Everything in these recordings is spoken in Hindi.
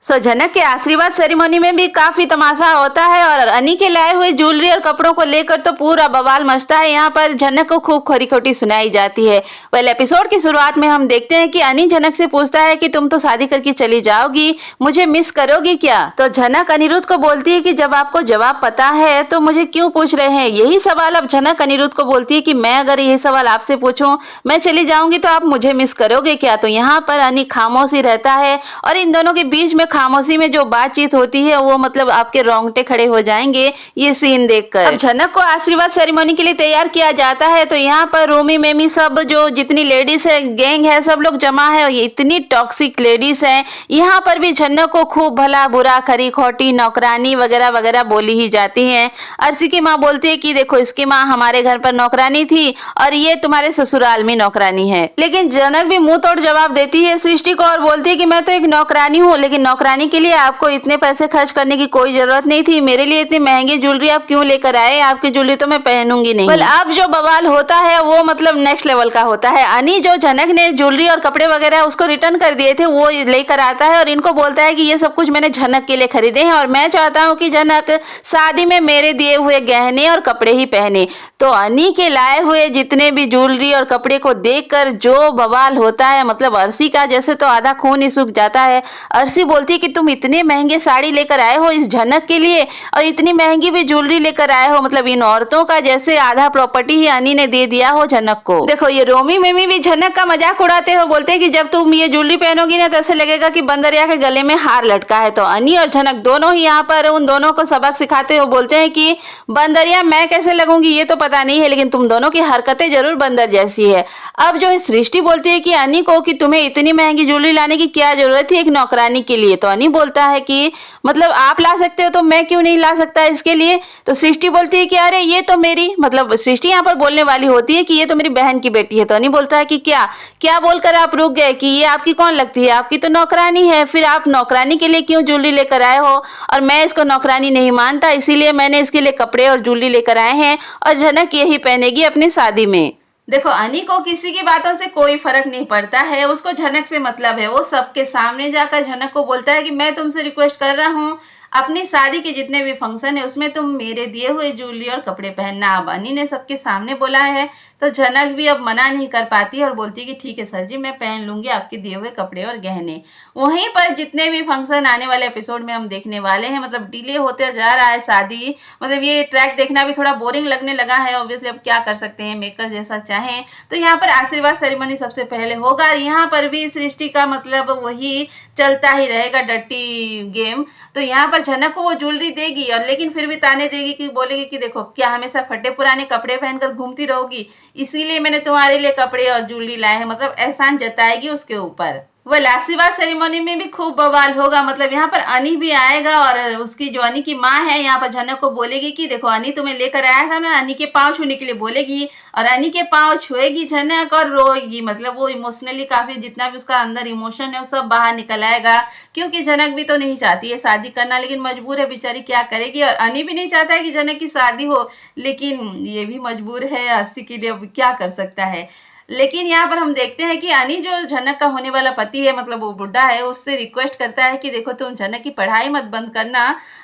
जनक के आशीर्वाद सेरेमनी में भी काफी तमाशा होता है और अनी के लाए हुए ज्वेलरी और कपड़ों को लेकर तो पूरा बवाल मचता है। यहाँ पर जनक को खूब खरी खोटी सुनाई जाती है। वेल, एपिसोड की शुरुआत में हम देखते हैं कि अनी जनक से पूछता है कि तुम तो शादी करके चली जाओगी, मुझे मिस करोगी क्या? तो जनक अनिरुद्ध को बोलती है कि जब आपको जवाब पता है तो मुझे क्यों पूछ रहे हैं? यही सवाल अब जनक अनिरुद्ध को बोलती है कि मैं अगर यही सवाल आपसे पूछूं, मैं चली जाऊंगी तो आप मुझे मिस करोगे क्या? तो यहाँ पर अनी खामोश ही रहता है और इन दोनों के बीच में खामोशी में जो बातचीत होती है वो मतलब आपके रोंगटे खड़े हो जाएंगे ये सीन देखकर। अब जनक को आशीर्वाद सेरेमनी के लिए तैयार किया जाता है तो यहाँ पर रोमी मेमी सब जो जितनी लेडीज है, गैंग है, सब लोग जमा है और ये इतनी टॉक्सिक लेडीज है। यहाँ पर भी जनक को खूब भला बुरा खरी खोटी नौकरानी वगैरह वगैरह बोली ही जाती है। अर्शी की माँ बोलती है कि देखो इसकी माँ हमारे घर पर नौकरानी थी और ये तुम्हारे ससुराल में नौकरानी है। लेकिन जनक भी मुंह तोड़ जवाब देती है सृष्टि को और बोलती है कि मैं तो एक नौकरानी हूँ, लेकिन नौकरानी के लिए आपको इतने पैसे खर्च करने की कोई जरूरत नहीं थी। मेरे लिए इतनी महंगी ज्वेलरी आप क्यों लेकर आए? आपकी ज्वेलरी तो मैं पहनूंगी नहीं। अब जो बवाल होता है वो मतलब नेक्स्ट लेवल का होता है। अनी जो जनक ने ज्वेलरी और कपड़े वगैरह उसको रिटर्न कर दिए थे वो लेकर आता है और इनको बोलता है कि ये सब कुछ मैंने जनक के लिए खरीदे हैं और मैं चाहता हूँ कि जनक शादी में मेरे दिए हुए गहने और कपड़े ही पहने। तो अनी के लाए हुए जितने भी ज्वेलरी और कपड़े को देखकर जो बवाल होता है, मतलब अर्शी का जैसे तो आधा खून ही सूख जाता है। अर्शी बोलती है कि तुम इतने महंगे साड़ी लेकर आए हो इस जनक के लिए और इतनी महंगी भी ज्वेलरी लेकर आए हो, मतलब इन औरतों का जैसे आधा प्रॉपर्टी ही अनी ने दे दिया हो जनक को। देखो ये रोमी मेमी भी जनक का मजाक उड़ाते हो, बोलते हैं कि जब तुम ये ज्वेलरी पहनोगी ना तो ऐसे लगेगा कि बंदरिया के गले में हार लटका है। तो अनी और जनक दोनों ही यहाँ पर उन दोनों को सबक सिखाते हो, बोलते हैं कि बंदरिया मैं कैसे लगूंगी ये तो पता नहीं है, लेकिन तुम दोनों की हरकतें जरूर बंदर जैसी है। अब जो सृष्टि बोलती है कि अनी को कि तुम्हें इतनी महंगी ज्वेलरी लाने की क्या जरूरत थी एक नौकरानी के लिए? तो अनी बोलता है कि मतलब आप ला सकते हो तो मैं क्यों नहीं ला सकता इसके लिए? तो सृष्टि बोलती है कि अरे ये तो मेरी, मतलब सृष्टि यहाँ पर बोलने वाली होती है कि ये तो मेरी बहन की बेटी है। तो अनी बोलता है कि क्या क्या बोलकर आप रुक गए कि ये आपकी कौन लगती है? आपकी तो नौकरानी है, फिर आप नौकरानी के लिए क्यों ज्वेलरी लेकर आए हो? और मैं इसको नौकरानी नहीं मानता, इसीलिए मैंने इसके लिए कपड़े और ज्वेलरी लेकर आए हैं और जनक यही पहनेगी अपनी शादी में। देखो अनी को किसी की बातों से कोई फर्क नहीं पड़ता है, उसको जनक से मतलब है। वो सबके सामने जाकर जनक को बोलता है कि मैं तुमसे रिक्वेस्ट कर रहा हूँ अपनी शादी के जितने भी फंक्शन है उसमें तुम मेरे दिए हुए ज्वेलरी और कपड़े पहनना। अब अनी ने सबके सामने बोला है तो जनक भी अब मना नहीं कर पाती और बोलती है कि ठीक है सर जी, मैं पहन लूंगी आपके दिए हुए कपड़े और गहने। वहीं पर जितने भी फंक्शन आने वाले एपिसोड में हम देखने वाले हैं, मतलब डिले होते जा रहा है शादी, मतलब ये ट्रैक देखना भी थोड़ा बोरिंग लगने लगा है। ऑब्वियसली अब क्या कर सकते हैं, मेकर जैसा चाहें। तो यहाँ पर आशीर्वाद सेरेमनी सबसे पहले होगा। यहाँ पर भी सृष्टि का मतलब वही चलता ही रहेगा, डर्टी गेम। तो यहाँ पर जनक को वो ज्वेलरी देगी और लेकिन फिर भी ताने देगी कि बोलेगी कि देखो क्या हमेशा फटे पुराने कपड़े पहनकर घूमती रहोगी, इसीलिए मैंने तुम्हारे लिए कपड़े और ज्वेलरी लाए हैं, मतलब एहसान जताएगी उसके ऊपर। वह आशीर्वाद सेरेमनी में भी खूब बवाल होगा, मतलब यहाँ पर अनी भी आएगा और उसकी जो अनी की माँ है यहाँ पर जनक को बोलेगी कि देखो अनी तुम्हें लेकर आया था ना, अनी के पाँव छूने के लिए बोलेगी और अनी के पाँव छुएगी जनक और रोएगी। मतलब वो इमोशनली काफी जितना भी उसका अंदर इमोशन है वो सब बाहर निकल आएगा, क्योंकि जनक भी तो नहीं चाहती है शादी करना, लेकिन मजबूर है बेचारी, क्या करेगी। और अनी भी नहीं चाहता है कि जनक की शादी हो, लेकिन ये भी मजबूर है अर्शी के लिए, अब क्या कर सकता है। लेकिन यहाँ पर हम देखते हैं कि अनी जो जनक का होने वाला पति है, मतलब वो बुढ़ा है, उससे रिक्वेस्ट करता है कि देखो तुम जनक की पढ़ाई मत बंद करना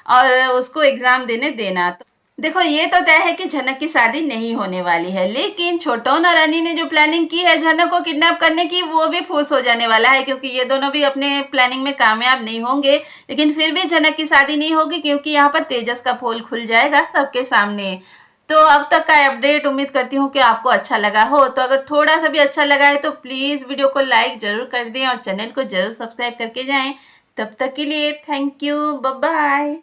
और उसको एग्जाम देने देना। तो देखो ये तो तय है कि जनक की शादी नहीं होने वाली है, लेकिन छोटोन और अनी ने जो प्लानिंग की है जनक को किडनैप करने की, वो भी फूस हो जाने वाला है, क्योंकि ये दोनों भी अपने प्लानिंग में कामयाब नहीं होंगे। लेकिन फिर भी जनक की शादी नहीं होगी, क्योंकि यहाँ पर तेजस का पोल खुल जाएगा सबके सामने। तो अब तक का अपडेट उम्मीद करती हूँ कि आपको अच्छा लगा हो। तो अगर थोड़ा सा भी अच्छा लगा है तो प्लीज़ वीडियो को लाइक जरूर कर दें और चैनल को जरूर सब्सक्राइब करके जाएं। तब तक के लिए थैंक यू, बाय बाय।